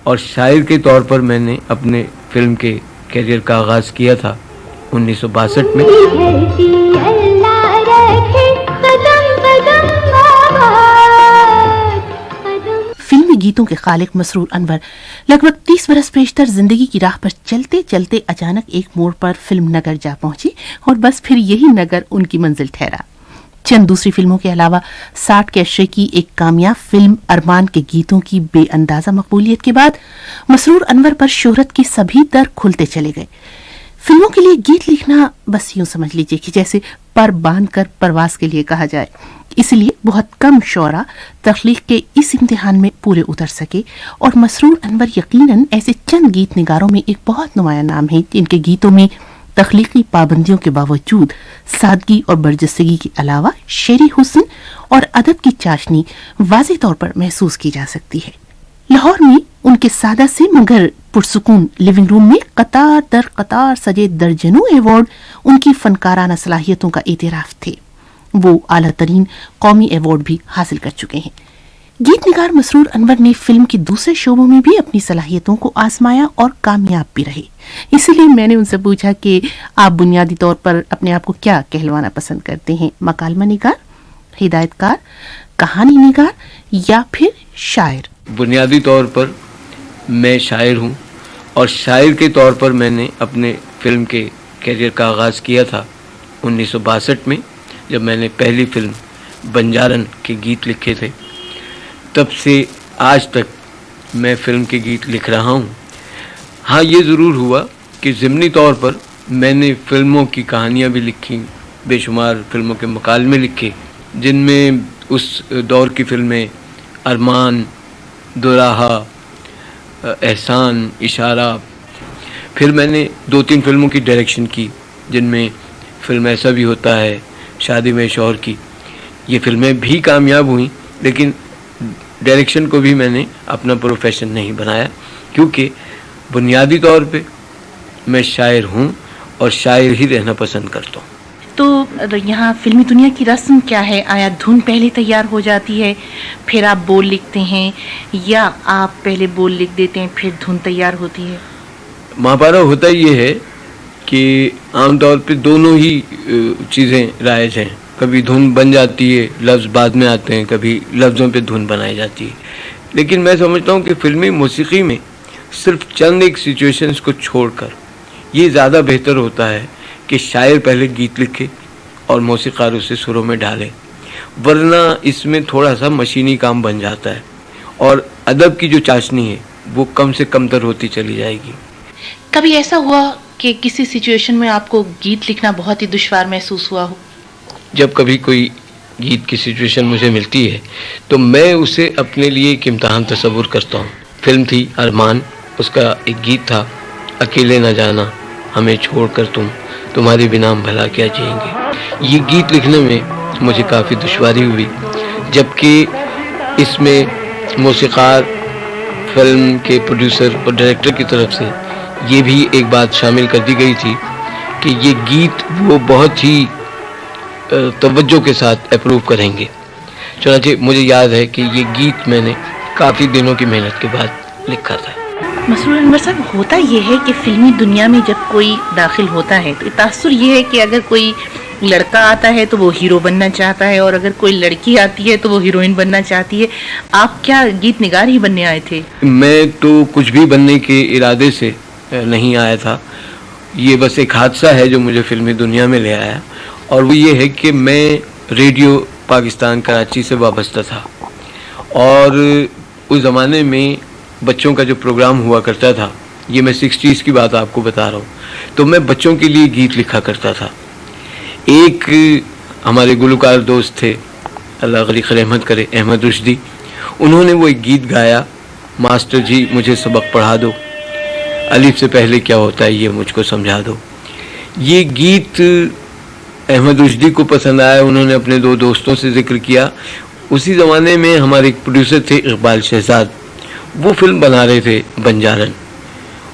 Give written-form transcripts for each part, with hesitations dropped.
اور شاعر کے طور پر میں نے اپنے فلم کے کیریئر کا آغاز کیا تھا 1962 میں. فلمی گیتوں کے خالق مسرور انور لگ بھگ 30 برس پیشتر زندگی کی راہ پر چلتے چلتے اچانک ایک موڑ پر فلم نگر جا پہنچی اور بس پھر یہی نگر ان کی منزل ٹھہرا. چند دوسری فلموں کے علاوہ 60 کے عشرے کی ایک کامیاب فلم ارمان کے گیتوں کی بے اندازہ مقبولیت کے بعد مسرور انور پر شہرت کے سبھی در کھلتے چلے گئے. فلموں کے لیے گیت لکھنا بس یوں سمجھ لیجئے کہ جیسے پر باندھ کر پرواز کے لیے کہا جائے. اس لیے بہت کم شعراء تخلیق کے اس امتحان میں پورے اتر سکے اور مسرور انور یقیناً ایسے چند گیت نگاروں میں ایک بہت نمایاں نام ہیں جن کے گیتوں میں تخلیقی پابندیوں کے باوجود سادگی اور برجستگی کے علاوہ شعری حسن اور ادب کی چاشنی واضح طور پر محسوس کی جا سکتی ہے. لاہور میں ان کے سادہ سے مگر پرسکون لیونگ روم میں قطار در قطار سجے درجنوں ایوارڈ ان کی فنکارانہ صلاحیتوں کا اعتراف تھے. وہ اعلیٰ ترین قومی ایوارڈ بھی حاصل کر چکے ہیں. گیت نگار مسرور انور نے فلم کے دوسرے شعبوں میں بھی اپنی صلاحیتوں کو آزمایا اور کامیاب بھی رہے. اسی لیے میں نے ان سے پوچھا کہ آپ بنیادی طور پر اپنے آپ کو کیا کہلوانا پسند کرتے ہیں؟ مکالمہ نگار، ہدایت کار، کہانی نگار یا پھر شاعر؟ بنیادی طور پر میں شاعر ہوں اور شاعر کے طور پر میں نے اپنے فلم کے کیریئر کا آغاز کیا تھا 1962 میں جب میں نے پہلی فلم بنجارن کے گیت لکھے تھے. تب سے آج تک میں فلم کے گیت لکھ رہا ہوں. ہاں یہ ضرور ہوا کہ ضمنی طور پر میں نے فلموں کی کہانیاں بھی لکھیں، بے شمار فلموں کے مکالمے لکھے جن میں اس دور کی فلمیں ارمان، دوراہا، احسان، اشارہ. پھر میں نے 2-3 فلموں کی ڈائریکشن کی جن میں فلم ایسا بھی ہوتا ہے، شادی میں شوہر کی. یہ فلمیں بھی کامیاب ہوئیں لیکن ڈائریکشن کو بھی میں نے اپنا پروفیشن نہیں بنایا کیونکہ بنیادی طور پہ میں شاعر ہوں اور شاعر ہی رہنا پسند کرتا ہوں. تو یہاں فلمی دنیا کی رسم کیا ہے؟ آیا دھن پہلے تیار ہو جاتی ہے پھر آپ بول لکھتے ہیں یا آپ پہلے بول لکھ دیتے ہیں پھر دھن تیار ہوتی ہے؟ مہاپارا ہوتا یہ ہے کہ عام طور پہ دونوں ہی چیزیں رائج ہیں. کبھی دھن بن جاتی ہے، لفظ بعد میں آتے ہیں، کبھی لفظوں پہ دھن بنائی جاتی ہے. لیکن میں سمجھتا ہوں کہ فلمی موسیقی میں صرف چند ایک سچویشنز کو چھوڑ کر یہ زیادہ بہتر ہوتا ہے کہ شاعر پہلے گیت لکھے اور موسیقار اسے سروں میں ڈالے، ورنہ اس میں تھوڑا سا مشینی کام بن جاتا ہے اور ادب کی جو چاشنی ہے وہ کم سے کم تر ہوتی چلی جائے گی. کبھی ایسا ہوا کہ کسی سچویشن میں آپ کو گیت لکھنا بہت ہی دشوار محسوس ہوا ہو؟ جب کبھی کوئی گیت کی سچویشن مجھے ملتی ہے تو میں اسے اپنے لیے ایک امتحان تصور کرتا ہوں. فلم تھی ارمان، اس کا ایک گیت تھا اکیلے نہ جانا ہمیں چھوڑ کر تمہارے بنا ہم بھلا کیا جئیں گے. یہ گیت لکھنے میں مجھے کافی دشواری ہوئی جبکہ اس میں موسیقار، فلم کے پروڈیوسر اور ڈائریکٹر کی طرف سے یہ بھی ایک بات شامل کر دی گئی تھی کہ یہ گیت وہ بہت ہی توجہ کے ساتھ اپروو کریں گے. چنانچہ مجھے یاد ہے کہ یہ گیت میں نے کافی دنوں کی محنت کے بعد لکھا تھا. مسرور انور صاحب، ہوتا یہ ہے کہ فلمی دنیا میں جب کوئی داخل ہوتا ہے تو تاثر یہ ہے کہ اگر کوئی لڑکا آتا ہے تو وہ ہیرو بننا چاہتا ہے اور اگر کوئی لڑکی آتی ہے تو وہ ہیروئن بننا چاہتی ہے. آپ کیا گیت نگار ہی بننے آئے تھے؟ میں تو کچھ بھی بننے کے ارادے سے نہیں آیا تھا. یہ بس ایک حادثہ ہے جو مجھے فلمی دنیا میں لے آیا اور وہ یہ ہے کہ میں ریڈیو پاکستان کراچی سے وابستہ تھا اور اس زمانے میں بچوں کا جو پروگرام ہوا کرتا تھا، یہ میں 60s کی بات آپ کو بتا رہا ہوں، تو میں بچوں کے لیے گیت لکھا کرتا تھا. ایک ہمارے گلوکار دوست تھے، اللہ غریق رحمت کرے، احمد رشدی. انہوں نے وہ ایک گیت گایا، ماسٹر جی مجھے سبق پڑھا دو، الف سے پہلے کیا ہوتا ہے یہ مجھ کو سمجھا دو. یہ گیت احمد رشدی کو پسند آیا. انہوں نے اپنے 2 دوستوں سے ذکر کیا. اسی زمانے میں ہمارے ایک پروڈیوسر تھے اقبال شہزاد، وہ فلم بنا رہے تھے بنجارن.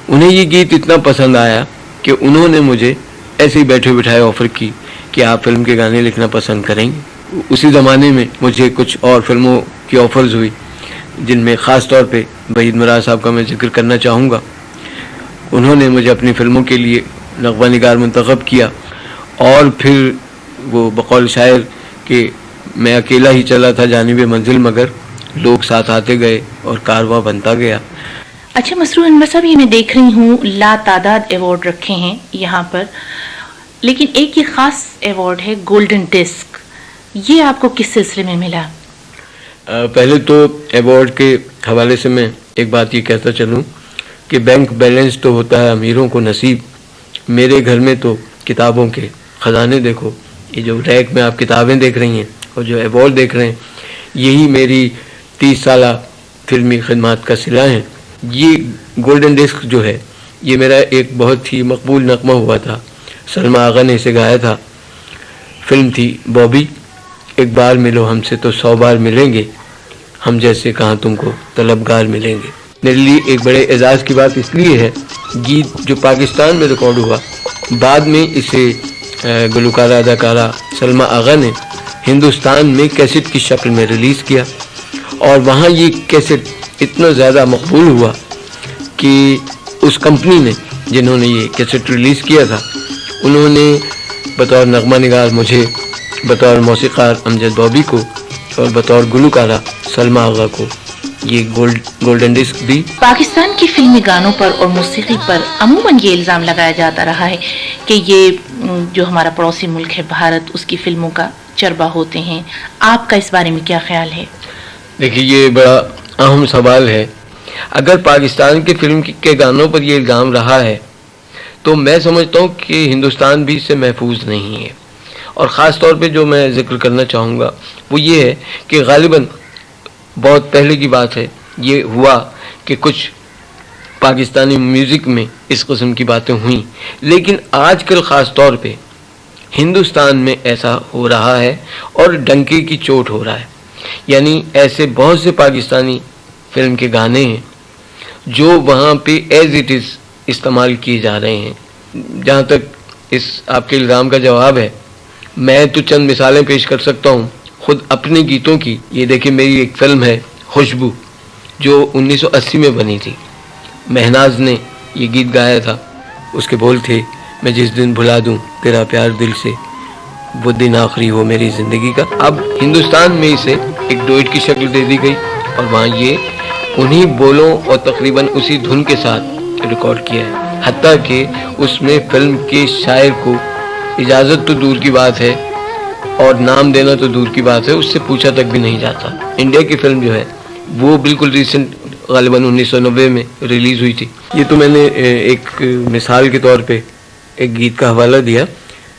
انہیں یہ گیت اتنا پسند آیا کہ انہوں نے مجھے ایسے ہی بیٹھے بٹھائے آفر کی کہ آپ فلم کے گانے لکھنا پسند کریں گے. اسی زمانے میں مجھے کچھ اور فلموں کی آفرز ہوئی جن میں خاص طور پہ وحید مراد صاحب کا میں ذکر کرنا چاہوں گا. انہوں نے مجھے اپنی فلموں کے لیے نغمہ نگار منتخب کیا، اور پھر وہ بقول شاعر کہ میں اکیلا ہی چلا تھا جانب منزل، مگر لوگ ساتھ آتے گئے اور کارواں بنتا گیا. اچھا مسرور انور صاحب، یہ میں دیکھ رہی ہوں لا تعداد ایوارڈ رکھے ہیں یہاں پر، لیکن ایک یہ خاص ایوارڈ ہے گولڈن ڈسک، یہ آپ کو کس سلسلے میں ملا؟ پہلے تو ایوارڈ کے حوالے سے میں ایک بات یہ کہتا چلوں کہ بینک بیلنس تو ہوتا ہے امیروں کو نصیب، میرے گھر میں تو کتابوں کے خزانے دیکھو. یہ جو ریک میں آپ کتابیں دیکھ رہی ہیں اور جو ایوارڈ دیکھ رہے ہیں، یہی میری 30 سالہ فلمی خدمات کا صلہ ہیں. یہ گولڈن ڈسک جو ہے یہ میرا ایک بہت ہی مقبول نغمہ ہوا تھا، سلما آغا نے اسے گایا تھا. فلم تھی بابی. ایک بار ملو ہم سے تو 100 بار ملیں گے، ہم جیسے کہاں تم کو طلبگار ملیں گے. میرے لیے ایک بڑے اعزاز کی بات اس لیے ہے، گیت جو پاکستان میں ریکارڈ ہوا، بعد میں اسے گلوکارہ اداکارہ سلما آغا نے ہندوستان میں کیسٹ کی شکل میں ریلیز کیا، اور وہاں یہ کیسٹ اتنا زیادہ مقبول ہوا کہ اس کمپنی نے جنہوں نے یہ کیسٹ ریلیز کیا تھا، انہوں نے بطور نغمہ نگار مجھے، بطور موسیقار امجد بابی کو، اور بطور گلوکارہ سلما آغا کو یہ گولڈن ڈسک دی. پاکستان کی فلمی گانوں پر اور موسیقی پر عموماً یہ الزام لگایا جاتا رہا ہے کہ یہ جو ہمارا پڑوسی ملک ہے بھارت، اس کی فلموں کا چربہ ہوتے ہیں. آپ کا اس بارے میں کیا خیال ہے؟ دیکھیے، یہ بڑا اہم سوال ہے. اگر پاکستان کے فلم کے گانوں پر یہ الزام رہا ہے تو میں سمجھتا ہوں کہ ہندوستان بھی اس سے محفوظ نہیں ہے. اور خاص طور پہ جو میں ذکر کرنا چاہوں گا وہ یہ ہے کہ غالباً بہت پہلے کی بات ہے، یہ ہوا کہ کچھ پاکستانی میوزک میں اس قسم کی باتیں ہوئیں، لیکن آج کل خاص طور پہ ہندوستان میں ایسا ہو رہا ہے اور ڈنکے کی چوٹ ہو رہا ہے. یعنی ایسے بہت سے پاکستانی فلم کے گانے ہیں جو وہاں پہ ایز اٹ از استعمال کیے جا رہے ہیں. جہاں تک اس آپ کے الزام کا جواب ہے، میں تو چند مثالیں پیش کر سکتا ہوں خود اپنے گیتوں کی. یہ دیکھیں، میری ایک فلم ہے خوشبو جو 1980 میں بنی تھی. مہناز نے یہ گیت گایا تھا. اس کے بول تھے، میں جس دن بھلا دوں تیرا پیار دل سے، وہ دن آخری ہو میری زندگی کا. اب ہندوستان میں اسے ایک ڈوئٹ کی شکل دے دی گئی، اور وہاں یہ انہی بولوں اور تقریباً اسی دھن کے ساتھ ریکارڈ کیا ہے. حتیٰ کہ اس میں فلم کے شاعر کو اجازت تو دور کی بات ہے اور نام دینا تو دور کی بات ہے، اس سے پوچھا تک بھی نہیں جاتا. انڈیا کی فلم جو ہے وہ بالکل ریسنٹ غالباً 1990 میں ریلیز ہوئی تھی. یہ تو میں نے ایک مثال کے طور پہ ایک گیت کا حوالہ دیا.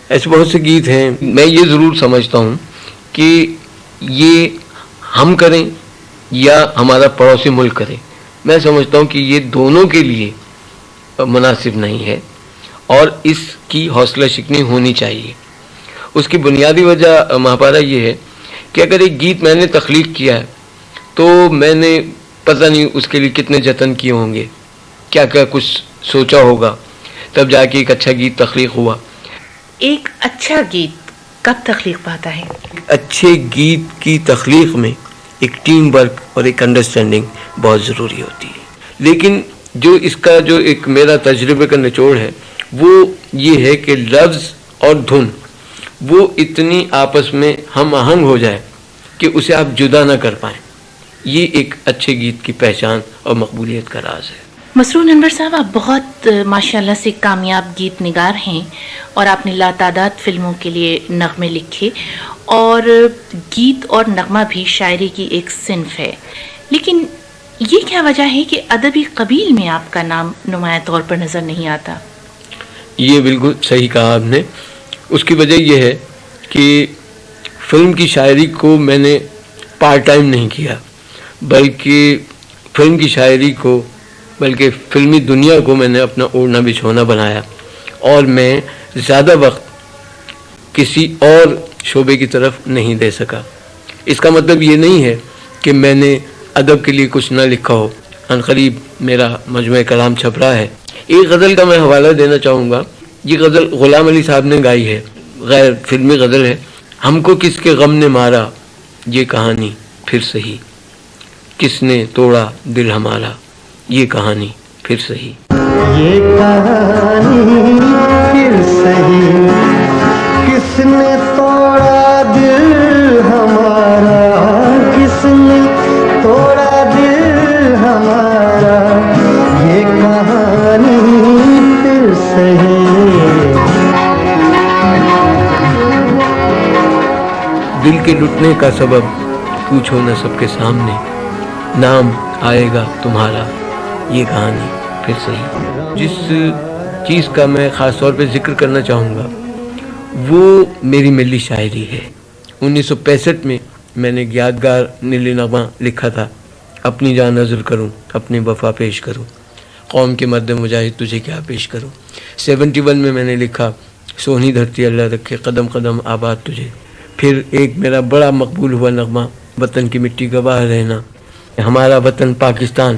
ایسے بہت سے گیت ہیں. میں یہ ضرور سمجھتا ہوں کہ یہ ہم کریں یا ہمارا پڑوسی ملک کرے، میں سمجھتا ہوں کہ یہ دونوں کے لیے مناسب نہیں ہے، اور اس کی حوصلہ شکنی ہونی چاہیے. اس کی بنیادی وجہ مہاپارا یہ ہے کہ اگر ایک گیت میں نے تخلیق کیا ہے تو میں نے پتہ نہیں اس کے لیے کتنے جتن کیے ہوں گے، کیا کیا کچھ سوچا ہوگا، تب جا کے ایک اچھا گیت تخلیق ہوا. ایک اچھا گیت کب تخلیق پاتا ہے؟ اچھے گیت کی تخلیق میں ایک ٹیم ورک اور ایک انڈرسٹینڈنگ بہت ضروری ہوتی ہے. لیکن جو اس کا جو ایک میرا تجربے کا نچوڑ ہے وہ یہ ہے کہ لفظ اور دھن وہ اتنی آپس میں ہم آہنگ ہو جائے کہ اسے آپ جدا نہ کر پائیں. یہ ایک اچھے گیت کی پہچان اور مقبولیت کا راز ہے. مسرور انور صاحب، آپ بہت ماشاءاللہ سے کامیاب گیت نگار ہیں اور آپ نے لاتعداد فلموں کے لیے نغمے لکھے، اور گیت اور نغمہ بھی شاعری کی ایک صنف ہے. لیکن یہ کیا وجہ ہے کہ ادبی قبیل میں آپ کا نام نمایاں طور پر نظر نہیں آتا؟ یہ بالکل صحیح کہا آپ نے. اس کی وجہ یہ ہے کہ فلم کی شاعری کو میں نے پارٹ ٹائم نہیں کیا، بلکہ فلم کی شاعری کو، بلکہ فلمی دنیا کو میں نے اپنا اوڑھنا بچھونا بنایا، اور میں زیادہ وقت کسی اور شعبے کی طرف نہیں دے سکا. اس کا مطلب یہ نہیں ہے کہ میں نے ادب کے لیے کچھ نہ لکھا ہو. عنقریب میرا مجموعہ کلام چھپ رہا ہے. ایک غزل کا میں حوالہ دینا چاہوں گا. یہ غزل غلام علی صاحب نے گائی ہے، غیر فلمی غزل ہے. ہم کو کس کے غم نے مارا، یہ کہانی پھر صحیح. کس نے توڑا دل ہمارا، یہ کہانی پھر سہی. یہ کہانی پھر سہی، کس نے توڑا دل ہمارا، کس نے توڑا دل ہمارا، یہ کہانی پھر سہی. دل کے لٹنے کا سبب پوچھو نہ سب کے سامنے، نام آئے گا تمہارا، یہ کہانی پھر صحیح. جس چیز کا میں خاص طور پہ ذکر کرنا چاہوں گا وہ میری ملی شاعری ہے. 1965 میں میں نے یادگار نیلی نغمہ لکھا تھا، اپنی جان نذر کروں اپنی وفا پیش کروں، قوم کے مرد مجاہد تجھے کیا پیش کروں. 71 میں نے لکھا، سونی دھرتی اللہ رکھے قدم قدم آباد تجھے. پھر ایک میرا بڑا مقبول ہوا نغمہ، وطن کی مٹی گواہ رہنا. ہمارا وطن پاکستان،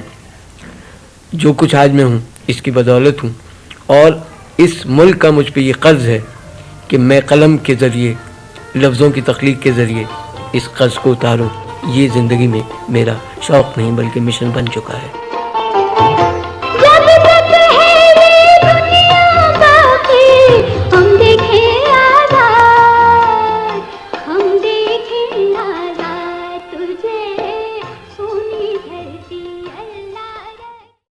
جو کچھ آج میں ہوں اس کی بدولت ہوں، اور اس ملک کا مجھ پہ یہ قرض ہے کہ میں قلم کے ذریعے، لفظوں کی تخلیق کے ذریعے اس قرض کو اتاروں. یہ زندگی میں میرا شوق نہیں بلکہ مشن بن چکا ہے.